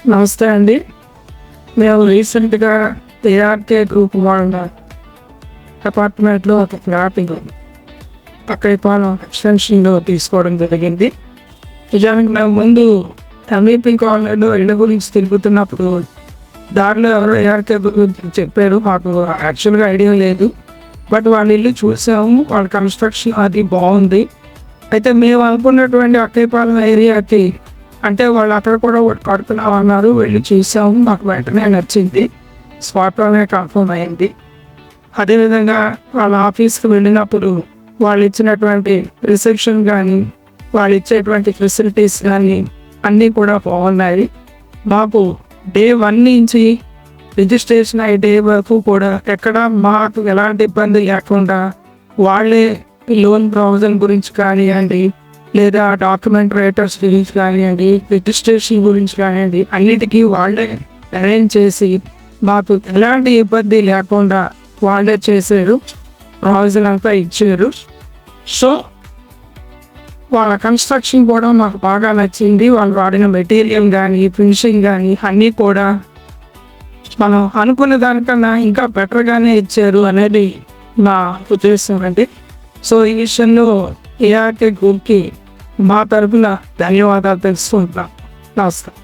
నమస్తే అండి. మేము రీసెంట్‌గా ఏఆర్‌కే గ్రూప్ వాళ్ళ అపార్ట్మెంట్‌లో ఒక ఫ్లాట్ పక్కైపాలెం ఎక్స్టెన్షన్‌లో తీసుకోవడం జరిగింది. నిజానికి మేము ముందు ఎంఈపీ కాలనీలో ఇళ్ళ గురించి తిరుగుతున్నప్పుడు దారిలో ఎవరో ఏఆర్‌కే గురించి చెప్పారు. మాకు యాక్చువల్‌గా ఐడియా లేదు. బట్ వాళ్ళ ఇల్లు చూసాము. వాళ్ళ కన్‌స్ట్రక్షన్ అది బాగుంది. అయితే మేము అనుకున్నటువంటి అక్కైపాలెం ఏరియాకి అంటే వాళ్ళు అక్కడ కూడా ఒకటి కడుతున్నామన్నారు. వెళ్ళి చూసాము. మాకు వెంటనే నచ్చింది. స్పాట్‌లోనే కన్ఫర్మ్ అయింది. అదేవిధంగా వాళ్ళ ఆఫీస్‌కి వెళ్ళినప్పుడు వాళ్ళు ఇచ్చినటువంటి రిసెప్షన్ కానీ, వాళ్ళు ఇచ్చేటువంటి ఫెసిలిటీస్ కానీ అన్నీ కూడా బాగున్నాయి. మాకు డే 1 నుంచి రిజిస్ట్రేషన్ అయ్యే డే వరకు కూడా ఎక్కడ మాకు ఎలాంటి ఇబ్బంది లేకుండా వాళ్ళే లోన్ ప్రొవిజన్ గురించి కానివ్వండి, లేదా డాక్యుమెంట్ రైటర్స్ గురించి కానివ్వండి, రిజిస్ట్రేషన్ గురించి కానివ్వండి, అన్నిటికీ వాళ్ళే అరేంజ్ చేసి మాకు ఎలాంటి ఇబ్బంది లేకుండా వాళ్ళే చేశారు. ప్రొవిజన్ అంతా ఇచ్చారు. సో వాళ్ళ కన్స్ట్రక్షన్ కూడా మాకు బాగా నచ్చింది. వాళ్ళు వాడిన మెటీరియల్ కానీ, ఫినిషింగ్ కానీ అన్నీ కూడా మనం అనుకున్న దానికన్నా ఇంకా బెటర్గానే ఇచ్చారు అనేది నా ఉద్దేశం అండి. సో ఈ విషయంలో ఏఆర్‌కే గ్రూప్‌కి మా తరఫున ధన్యవాదాలు తెలుసుకుంటున్నాం. నమస్కారం.